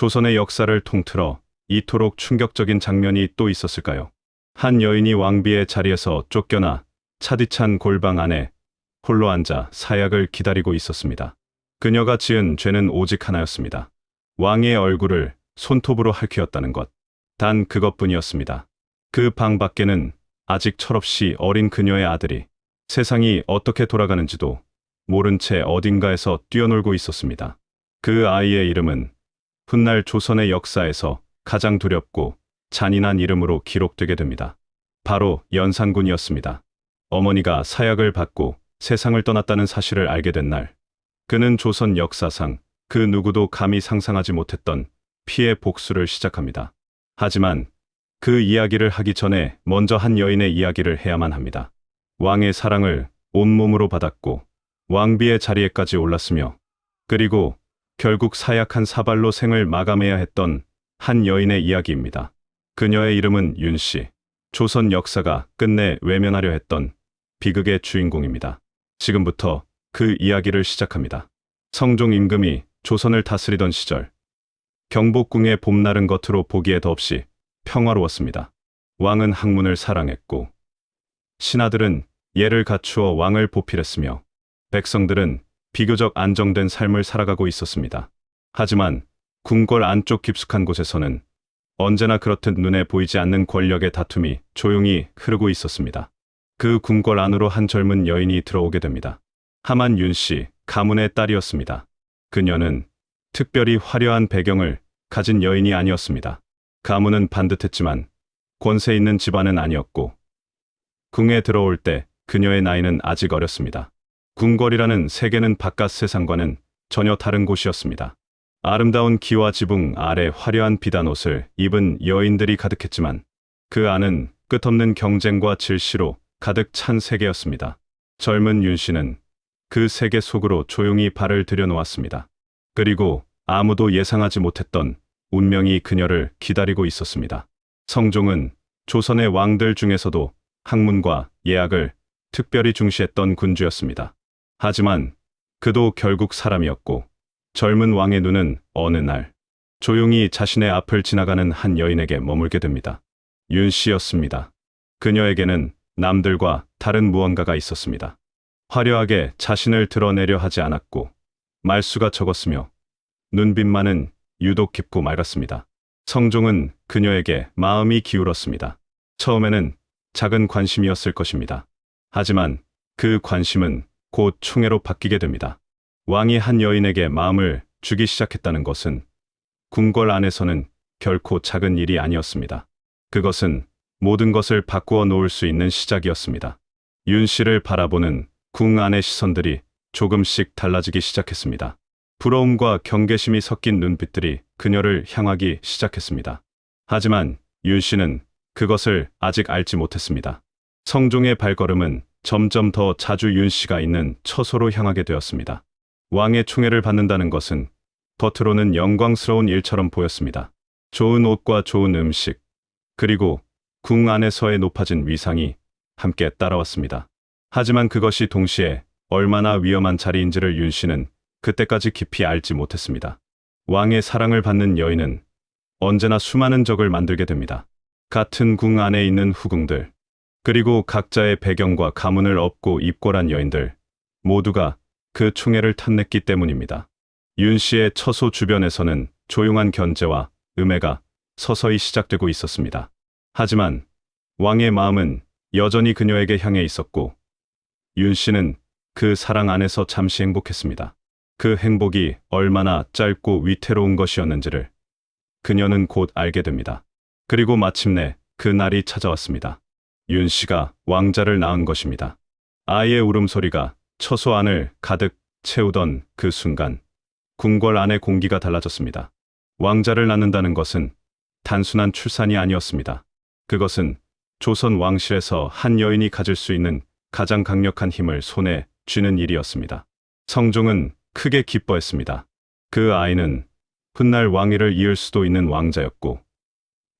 조선의 역사를 통틀어 이토록 충격적인 장면이 또 있었을까요? 한 여인이 왕비의 자리에서 쫓겨나 차디찬 골방 안에 홀로 앉아 사약을 기다리고 있었습니다. 그녀가 지은 죄는 오직 하나였습니다. 왕의 얼굴을 손톱으로 핥히었다는 것. 단 그것뿐이었습니다. 그 방 밖에는 아직 철없이 어린 그녀의 아들이 세상이 어떻게 돌아가는지도 모른 채 어딘가에서 뛰어놀고 있었습니다. 그 아이의 이름은 훗날 조선의 역사에서 가장 두렵고 잔인한 이름으로 기록되게 됩니다. 바로 연산군이었습니다. 어머니가 사약을 받고 세상을 떠났다는 사실을 알게 된 날, 그는 조선 역사상 그 누구도 감히 상상하지 못했던 피해 복수를 시작합니다. 하지만 그 이야기를 하기 전에 먼저 한 여인의 이야기를 해야만 합니다. 왕의 사랑을 온몸으로 받았고 왕비의 자리에까지 올랐으며 그리고 결국 사약한 사발로 생을 마감해야 했던 한 여인의 이야기입니다. 그녀의 이름은 윤씨. 조선 역사가 끝내 외면하려 했던 비극의 주인공입니다. 지금부터 그 이야기를 시작합니다. 성종 임금이 조선을 다스리던 시절, 경복궁의 봄날은 겉으로 보기에 더없이 평화로웠습니다. 왕은 학문을 사랑했고 신하들은 예를 갖추어 왕을 보필했으며 백성들은 비교적 안정된 삶을 살아가고 있었습니다. 하지만 궁궐 안쪽 깊숙한 곳에서는 언제나 그렇듯 눈에 보이지 않는 권력의 다툼이 조용히 흐르고 있었습니다. 그 궁궐 안으로 한 젊은 여인이 들어오게 됩니다. 하만 윤씨 가문의 딸이었습니다. 그녀는 특별히 화려한 배경을 가진 여인이 아니었습니다. 가문은 반듯했지만 권세 있는 집안은 아니었고 궁에 들어올 때 그녀의 나이는 아직 어렸습니다. 궁궐이라는 세계는 바깥 세상과는 전혀 다른 곳이었습니다. 아름다운 기와 지붕 아래 화려한 비단 옷을 입은 여인들이 가득했지만 그 안은 끝없는 경쟁과 질시로 가득 찬 세계였습니다. 젊은 윤 씨는 그 세계 속으로 조용히 발을 들여놓았습니다. 그리고 아무도 예상하지 못했던 운명이 그녀를 기다리고 있었습니다. 성종은 조선의 왕들 중에서도 학문과 예학을 특별히 중시했던 군주였습니다. 하지만 그도 결국 사람이었고 젊은 왕의 눈은 어느 날 조용히 자신의 앞을 지나가는 한 여인에게 머물게 됩니다. 윤 씨였습니다. 그녀에게는 남들과 다른 무언가가 있었습니다. 화려하게 자신을 드러내려 하지 않았고 말수가 적었으며 눈빛만은 유독 깊고 맑았습니다. 성종은 그녀에게 마음이 기울었습니다. 처음에는 작은 관심이었을 것입니다. 하지만 그 관심은 곧 총애로 바뀌게 됩니다. 왕이 한 여인에게 마음을 주기 시작했다는 것은 궁궐 안에서는 결코 작은 일이 아니었습니다. 그것은 모든 것을 바꾸어 놓을 수 있는 시작이었습니다. 윤 씨를 바라보는 궁 안의 시선들이 조금씩 달라지기 시작했습니다. 부러움과 경계심이 섞인 눈빛들이 그녀를 향하기 시작했습니다. 하지만 윤 씨는 그것을 아직 알지 못했습니다. 성종의 발걸음은 점점 더 자주 윤 씨가 있는 처소로 향하게 되었습니다. 왕의 총애를 받는다는 것은 겉으로는 영광스러운 일처럼 보였습니다. 좋은 옷과 좋은 음식, 그리고 궁 안에서의 높아진 위상이 함께 따라왔습니다. 하지만 그것이 동시에 얼마나 위험한 자리인지를 윤 씨는 그때까지 깊이 알지 못했습니다. 왕의 사랑을 받는 여인은 언제나 수많은 적을 만들게 됩니다. 같은 궁 안에 있는 후궁들, 그리고 각자의 배경과 가문을 업고 입골한 여인들, 모두가 그 총애를 탐냈기 때문입니다. 윤 씨의 처소 주변에서는 조용한 견제와 음해가 서서히 시작되고 있었습니다. 하지만 왕의 마음은 여전히 그녀에게 향해 있었고 윤 씨는 그 사랑 안에서 잠시 행복했습니다. 그 행복이 얼마나 짧고 위태로운 것이었는지를 그녀는 곧 알게 됩니다. 그리고 마침내 그 날이 찾아왔습니다. 윤 씨가 왕자를 낳은 것입니다. 아이의 울음소리가 처소 안을 가득 채우던 그 순간 궁궐 안의 공기가 달라졌습니다. 왕자를 낳는다는 것은 단순한 출산이 아니었습니다. 그것은 조선 왕실에서 한 여인이 가질 수 있는 가장 강력한 힘을 손에 쥐는 일이었습니다. 성종은 크게 기뻐했습니다. 그 아이는 훗날 왕위를 이을 수도 있는 왕자였고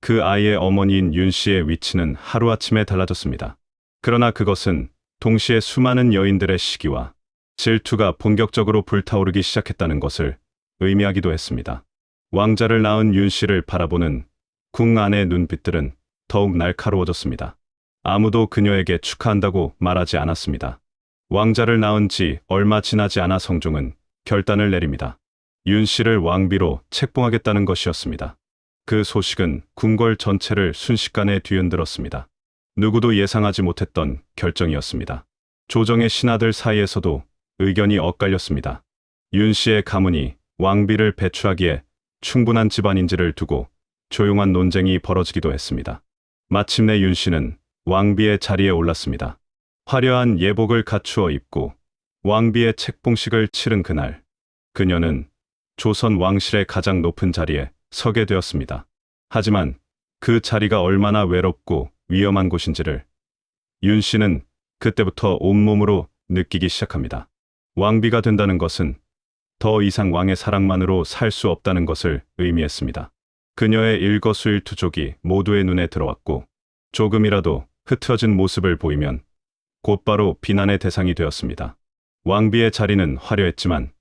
그 아이의 어머니인 윤 씨의 위치는 하루아침에 달라졌습니다. 그러나 그것은 동시에 수많은 여인들의 시기와 질투가 본격적으로 불타오르기 시작했다는 것을 의미하기도 했습니다. 왕자를 낳은 윤 씨를 바라보는 궁 안의 눈빛들은 더욱 날카로워졌습니다. 아무도 그녀에게 축하한다고 말하지 않았습니다. 왕자를 낳은 지 얼마 지나지 않아 성종은 결단을 내립니다. 윤 씨를 왕비로 책봉하겠다는 것이었습니다. 그 소식은 궁궐 전체를 순식간에 뒤흔들었습니다. 누구도 예상하지 못했던 결정이었습니다. 조정의 신하들 사이에서도 의견이 엇갈렸습니다. 윤 씨의 가문이 왕비를 배출하기에 충분한 집안인지를 두고 조용한 논쟁이 벌어지기도 했습니다. 마침내 윤 씨는 왕비의 자리에 올랐습니다. 화려한 예복을 갖추어 입고 왕비의 책봉식을 치른 그날, 그녀는 조선 왕실의 가장 높은 자리에 서게 되었습니다. 하지만 그 자리가 얼마나 외롭고 위험한 곳인지를 윤 씨는 그때부터 온몸으로 느끼기 시작합니다. 왕비가 된다는 것은 더 이상 왕의 사랑만으로 살 수 없다는 것을 의미했습니다. 그녀의 일거수일투족이 모두의 눈에 들어왔고 조금이라도 흐트러진 모습을 보이면 곧바로 비난의 대상이 되었습니다. 왕비의 자리는 화려했지만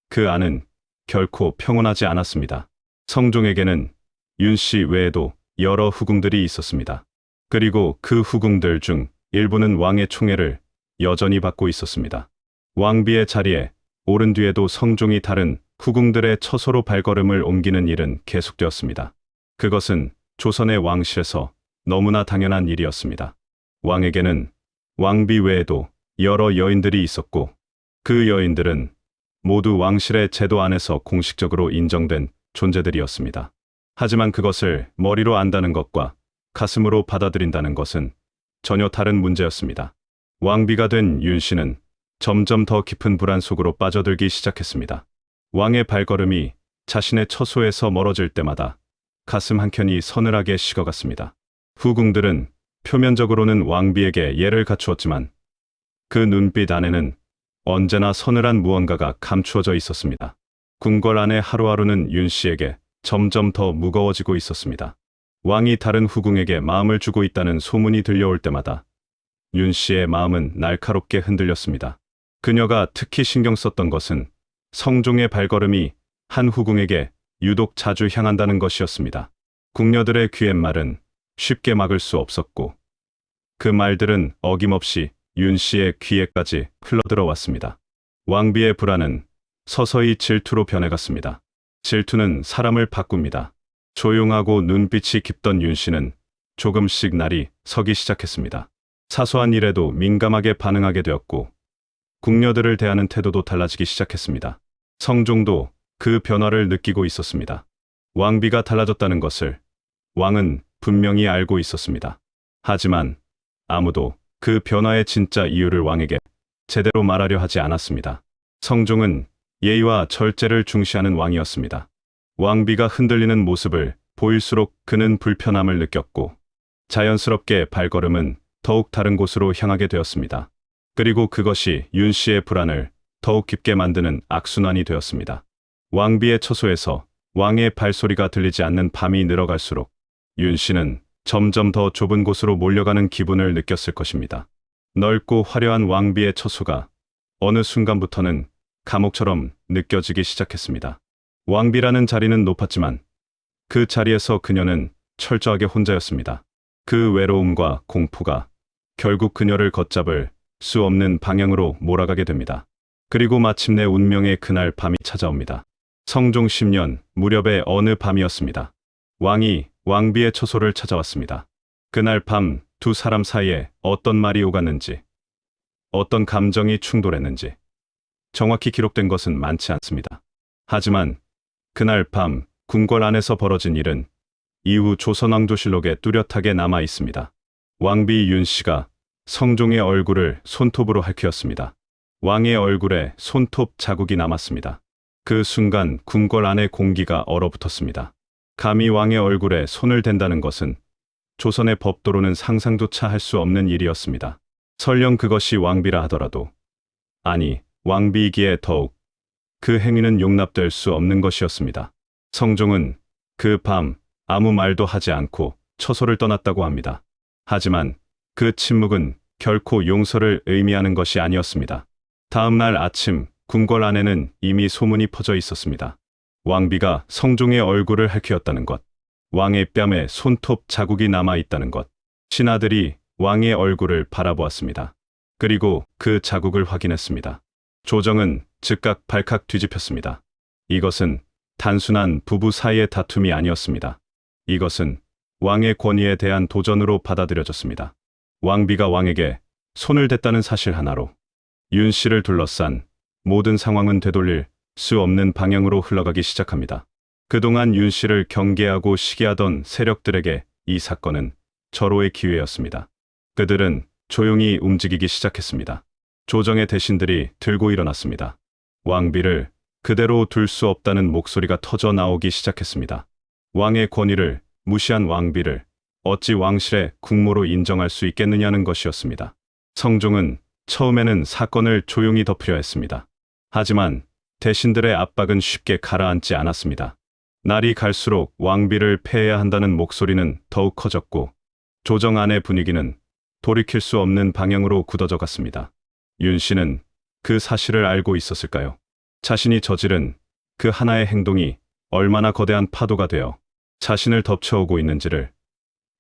그 안은 결코 평온하지 않았습니다. 성종에게는 윤 씨 외에도 여러 후궁들이 있었습니다. 그리고 그 후궁들 중 일부는 왕의 총애를 여전히 받고 있었습니다. 왕비의 자리에 오른 뒤에도 성종이 다른 후궁들의 처소로 발걸음을 옮기는 일은 계속되었습니다. 그것은 조선의 왕실에서 너무나 당연한 일이었습니다. 왕에게는 왕비 외에도 여러 여인들이 있었고 그 여인들은 모두 왕실의 제도 안에서 공식적으로 인정된 존재들이었습니다. 하지만 그것을 머리로 안다는 것과 가슴으로 받아들인다는 것은 전혀 다른 문제였습니다. 왕비가 된 윤 씨는 점점 더 깊은 불안 속으로 빠져들기 시작했습니다. 왕의 발걸음이 자신의 처소에서 멀어질 때마다 가슴 한켠이 서늘하게 식어갔습니다. 후궁들은 표면적으로는 왕비에게 예를 갖추었지만 그 눈빛 안에는 언제나 서늘한 무언가가 감추어져 있었습니다. 궁궐 안의 하루하루는 윤 씨에게 점점 더 무거워지고 있었습니다. 왕이 다른 후궁에게 마음을 주고 있다는 소문이 들려올 때마다 윤 씨의 마음은 날카롭게 흔들렸습니다. 그녀가 특히 신경 썼던 것은 성종의 발걸음이 한 후궁에게 유독 자주 향한다는 것이었습니다. 궁녀들의 귀갯말은 쉽게 막을 수 없었고 그 말들은 어김없이 윤 씨의 귀에까지 흘러들어왔습니다. 왕비의 불안은 서서히 질투로 변해갔습니다. 질투는 사람을 바꿉니다. 조용하고 눈빛이 깊던 윤 씨는 조금씩 날이 서기 시작했습니다. 사소한 일에도 민감하게 반응하게 되었고 궁녀들을 대하는 태도도 달라지기 시작했습니다. 성종도 그 변화를 느끼고 있었습니다. 왕비가 달라졌다는 것을 왕은 분명히 알고 있었습니다. 하지만 아무도 그 변화의 진짜 이유를 왕에게 제대로 말하려 하지 않았습니다. 성종은 예의와 절제를 중시하는 왕이었습니다. 왕비가 흔들리는 모습을 보일수록 그는 불편함을 느꼈고 자연스럽게 발걸음은 더욱 다른 곳으로 향하게 되었습니다. 그리고 그것이 윤 씨의 불안을 더욱 깊게 만드는 악순환이 되었습니다. 왕비의 처소에서 왕의 발소리가 들리지 않는 밤이 늘어갈수록 윤 씨는 점점 더 좁은 곳으로 몰려가는 기분을 느꼈을 것입니다. 넓고 화려한 왕비의 처소가 어느 순간부터는 감옥처럼 느껴지기 시작했습니다. 왕비라는 자리는 높았지만 그 자리에서 그녀는 철저하게 혼자였습니다. 그 외로움과 공포가 결국 그녀를 걷잡을 수 없는 방향으로 몰아가게 됩니다. 그리고 마침내 운명의 그날 밤이 찾아옵니다. 성종 10년 무렵의 어느 밤이었습니다. 왕이 왕비의 처소를 찾아왔습니다. 그날 밤 두 사람 사이에 어떤 말이 오갔는지, 어떤 감정이 충돌했는지 정확히 기록된 것은 많지 않습니다. 하지만 그날 밤 궁궐 안에서 벌어진 일은 이후 조선왕조실록에 뚜렷하게 남아 있습니다. 왕비 윤 씨가 성종의 얼굴을 손톱으로 핥혔습니다. 왕의 얼굴에 손톱 자국이 남았습니다. 그 순간 궁궐 안의 공기가 얼어붙었습니다. 감히 왕의 얼굴에 손을 댄다는 것은 조선의 법도로는 상상조차 할 수 없는 일이었습니다. 설령 그것이 왕비라 하더라도, 아니 왕비이기에 더욱 그 행위는 용납될 수 없는 것이었습니다. 성종은 그 밤 아무 말도 하지 않고 처소를 떠났다고 합니다. 하지만 그 침묵은 결코 용서를 의미하는 것이 아니었습니다. 다음 날 아침 궁궐 안에는 이미 소문이 퍼져 있었습니다. 왕비가 성종의 얼굴을 핥히었다는 것, 왕의 뺨에 손톱 자국이 남아 있다는 것. 신하들이 왕의 얼굴을 바라보았습니다. 그리고 그 자국을 확인했습니다. 조정은 즉각 발칵 뒤집혔습니다. 이것은 단순한 부부 사이의 다툼이 아니었습니다. 이것은 왕의 권위에 대한 도전으로 받아들여졌습니다. 왕비가 왕에게 손을 댔다는 사실 하나로 윤 씨를 둘러싼 모든 상황은 되돌릴 수 없는 방향으로 흘러가기 시작합니다. 그동안 윤 씨를 경계하고 시기하던 세력들에게 이 사건은 절호의 기회였습니다. 그들은 조용히 움직이기 시작했습니다. 조정의 대신들이 들고 일어났습니다. 왕비를 그대로 둘 수 없다는 목소리가 터져 나오기 시작했습니다. 왕의 권위를 무시한 왕비를 어찌 왕실의 국모로 인정할 수 있겠느냐는 것이었습니다. 성종은 처음에는 사건을 조용히 덮으려 했습니다. 하지만 대신들의 압박은 쉽게 가라앉지 않았습니다. 날이 갈수록 왕비를 폐해야 한다는 목소리는 더욱 커졌고 조정 안의 분위기는 돌이킬 수 없는 방향으로 굳어져 갔습니다. 윤 씨는 그 사실을 알고 있었을까요? 자신이 저지른 그 하나의 행동이 얼마나 거대한 파도가 되어 자신을 덮쳐오고 있는지를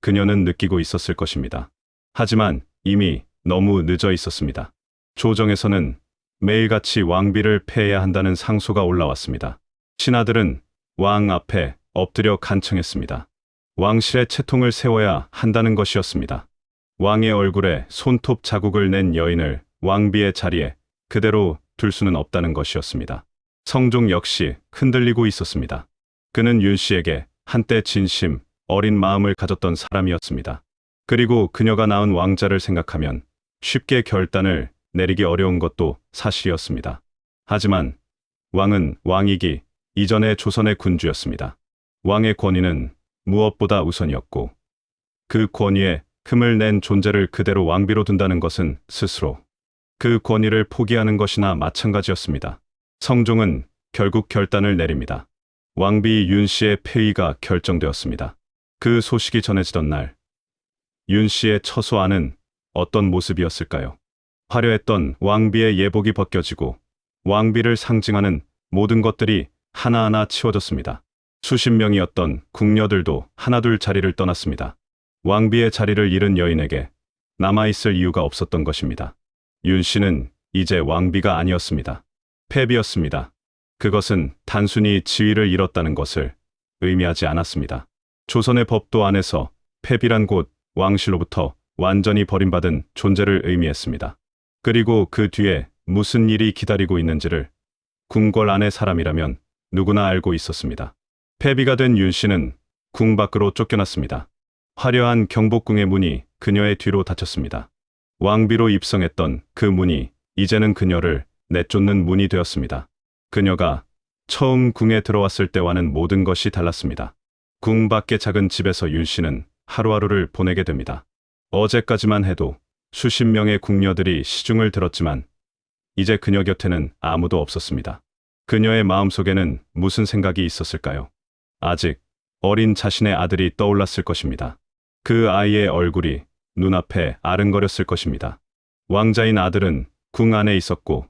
그녀는 느끼고 있었을 것입니다. 하지만 이미 너무 늦어 있었습니다. 조정에서는 매일같이 왕비를 폐해야 한다는 상소가 올라왔습니다. 신하들은 왕 앞에 엎드려 간청했습니다. 왕실의 채통을 세워야 한다는 것이었습니다. 왕의 얼굴에 손톱 자국을 낸 여인을 왕비의 자리에 그대로 둘 수는 없다는 것이었습니다. 성종 역시 흔들리고 있었습니다. 그는 윤 씨에게 한때 진심 어린 마음을 가졌던 사람이었습니다. 그리고 그녀가 낳은 왕자를 생각하면 쉽게 결단을 내리기 어려운 것도 사실이었습니다. 하지만 왕은 왕이기 이전의 조선의 군주였습니다. 왕의 권위는 무엇보다 우선이었고 그 권위에 흠을 낸 존재를 그대로 왕비로 둔다는 것은 스스로 그 권위를 포기하는 것이나 마찬가지였습니다. 성종은 결국 결단을 내립니다. 왕비 윤 씨의 폐위가 결정되었습니다. 그 소식이 전해지던 날, 윤 씨의 처소 안은 어떤 모습이었을까요? 화려했던 왕비의 예복이 벗겨지고 왕비를 상징하는 모든 것들이 하나하나 치워졌습니다. 수십 명이었던 궁녀들도 하나둘 자리를 떠났습니다. 왕비의 자리를 잃은 여인에게 남아있을 이유가 없었던 것입니다. 윤 씨는 이제 왕비가 아니었습니다. 패비였습니다. 그것은 단순히 지위를 잃었다는 것을 의미하지 않았습니다. 조선의 법도 안에서 패비란 곧 왕실로부터 완전히 버림받은 존재를 의미했습니다. 그리고 그 뒤에 무슨 일이 기다리고 있는지를 궁궐 안의 사람이라면 누구나 알고 있었습니다. 패비가 된 윤 씨는 궁 밖으로 쫓겨났습니다. 화려한 경복궁의 문이 그녀의 뒤로 닫혔습니다. 왕비로 입성했던 그 문이 이제는 그녀를 내쫓는 문이 되었습니다. 그녀가 처음 궁에 들어왔을 때와는 모든 것이 달랐습니다. 궁 밖의 작은 집에서 윤 씨는 하루하루를 보내게 됩니다. 어제까지만 해도 수십 명의 궁녀들이 시중을 들었지만 이제 그녀 곁에는 아무도 없었습니다. 그녀의 마음속에는 무슨 생각이 있었을까요? 아직 어린 자신의 아들이 떠올랐을 것입니다. 그 아이의 얼굴이 눈앞에 아른거렸을 것입니다. 왕자인 아들은 궁 안에 있었고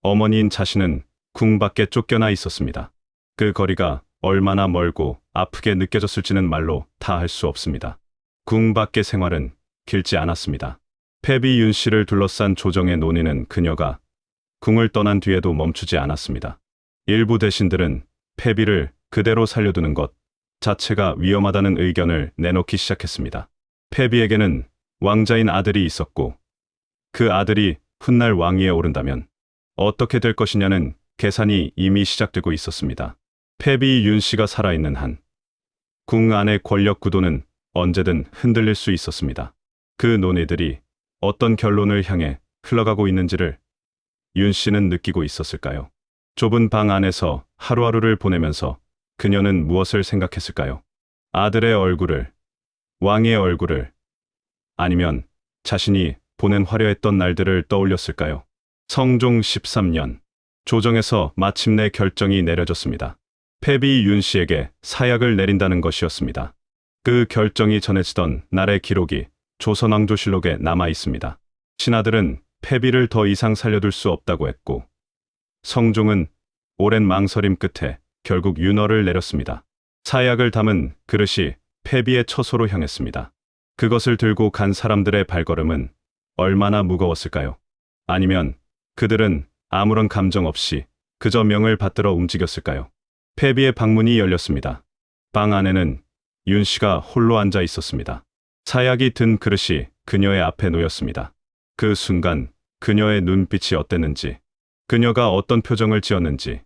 어머니인 자신은 궁 밖에 쫓겨나 있었습니다. 그 거리가 얼마나 멀고 아프게 느껴졌을지는 말로 다 할 수 없습니다. 궁 밖의 생활은 길지 않았습니다. 패비 윤 씨를 둘러싼 조정의 논의는 그녀가 궁을 떠난 뒤에도 멈추지 않았습니다. 일부 대신들은 패비를 그대로 살려두는 것 자체가 위험하다는 의견을 내놓기 시작했습니다. 패비에게는 왕자인 아들이 있었고 그 아들이 훗날 왕위에 오른다면 어떻게 될 것이냐는 계산이 이미 시작되고 있었습니다. 패비 윤 씨가 살아있는 한 궁 안의 권력 구도는 언제든 흔들릴 수 있었습니다. 그 논의들이 어떤 결론을 향해 흘러가고 있는지를 윤 씨는 느끼고 있었을까요? 좁은 방 안에서 하루하루를 보내면서 그녀는 무엇을 생각했을까요? 아들의 얼굴을, 왕의 얼굴을, 아니면 자신이 보낸 화려했던 날들을 떠올렸을까요? 성종 13년, 조정에서 마침내 결정이 내려졌습니다. 패비 윤 씨에게 사약을 내린다는 것이었습니다. 그 결정이 전해지던 날의 기록이 조선왕조실록에 남아 있습니다. 신하들은 패비를 더 이상 살려둘 수 없다고 했고 성종은 오랜 망설임 끝에 결국 윤허를 내렸습니다. 사약을 담은 그릇이 패비의 처소로 향했습니다. 그것을 들고 간 사람들의 발걸음은 얼마나 무거웠을까요? 아니면 그들은 아무런 감정 없이 그저 명을 받들어 움직였을까요? 패비의 방문이 열렸습니다. 방 안에는 윤 씨가 홀로 앉아 있었습니다. 사약이 든 그릇이 그녀의 앞에 놓였습니다. 그 순간 그녀의 눈빛이 어땠는지, 그녀가 어떤 표정을 지었는지,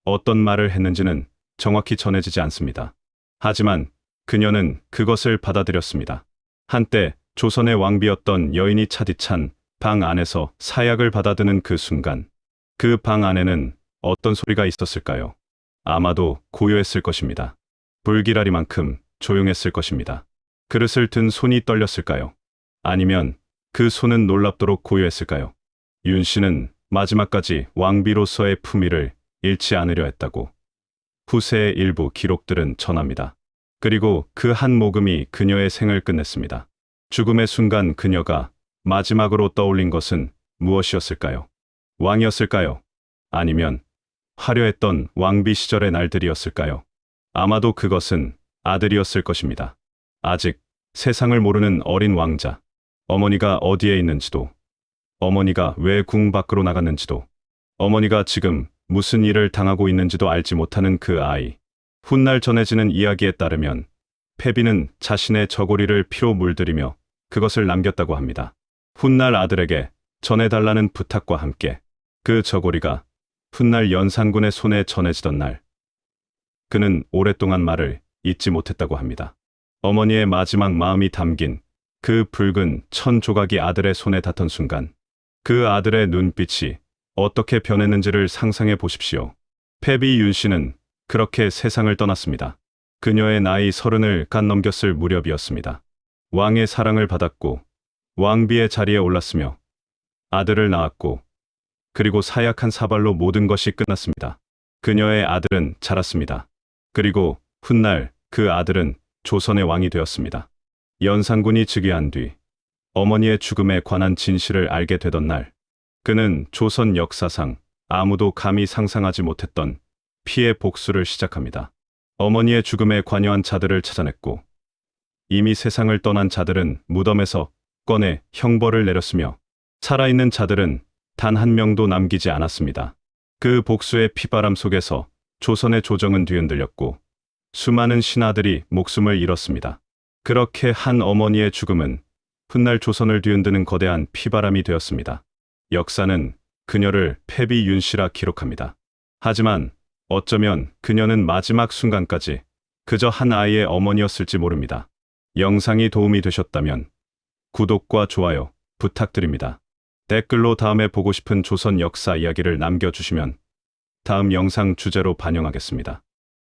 어떤 말을 했는지는 정확히 전해지지 않습니다. 하지만 그녀는 그것을 받아들였습니다. 한때 조선의 왕비였던 여인이 차디찬 방 안에서 사약을 받아드는 그 순간, 그 방 안에는 어떤 소리가 있었을까요? 아마도 고요했을 것입니다. 불기라리만큼 조용했을 것입니다. 그릇을 든 손이 떨렸을까요? 아니면 그 손은 놀랍도록 고요했을까요? 윤 씨는 마지막까지 왕비로서의 품위를 잃지 않으려 했다고 후세의 일부 기록들은 전합니다. 그리고 그 한 모금이 그녀의 생을 끝냈습니다. 죽음의 순간 그녀가 마지막으로 떠올린 것은 무엇이었을까요? 왕이었을까요? 아니면 화려했던 왕비 시절의 날들이었을까요? 아마도 그것은 아들이었을 것입니다. 아직 세상을 모르는 어린 왕자, 어머니가 어디에 있는지도, 어머니가 왜 궁 밖으로 나갔는지도, 어머니가 지금 무슨 일을 당하고 있는지도 알지 못하는 그 아이. 훗날 전해지는 이야기에 따르면 패비는 자신의 저고리를 피로 물들이며 그것을 남겼다고 합니다. 훗날 아들에게 전해달라는 부탁과 함께 그 저고리가 훗날 연산군의 손에 전해지던 날, 그는 오랫동안 말을 잊지 못했다고 합니다. 어머니의 마지막 마음이 담긴 그 붉은 천 조각이 아들의 손에 닿던 순간, 그 아들의 눈빛이 어떻게 변했는지를 상상해 보십시오. 패비 윤 씨는 그렇게 세상을 떠났습니다. 그녀의 나이 30을 갓 넘겼을 무렵이었습니다. 왕의 사랑을 받았고 왕비의 자리에 올랐으며 아들을 낳았고, 그리고 사약한 사발로 모든 것이 끝났습니다. 그녀의 아들은 자랐습니다. 그리고 훗날 그 아들은 조선의 왕이 되었습니다. 연산군이 즉위한 뒤 어머니의 죽음에 관한 진실을 알게 되던 날, 그는 조선 역사상 아무도 감히 상상하지 못했던 피해 복수를 시작합니다. 어머니의 죽음에 관여한 자들을 찾아냈고, 이미 세상을 떠난 자들은 무덤에서 꺼내 형벌을 내렸으며, 살아있는 자들은 단 한 명도 남기지 않았습니다. 그 복수의 피바람 속에서 조선의 조정은 뒤흔들렸고 수많은 신하들이 목숨을 잃었습니다. 그렇게 한 어머니의 죽음은 훗날 조선을 뒤흔드는 거대한 피바람이 되었습니다. 역사는 그녀를 패비 윤 씨라 기록합니다. 하지만 어쩌면 그녀는 마지막 순간까지 그저 한 아이의 어머니였을지 모릅니다. 영상이 도움이 되셨다면 구독과 좋아요 부탁드립니다. 댓글로 다음에 보고 싶은 조선 역사 이야기를 남겨주시면 다음 영상 주제로 반영하겠습니다.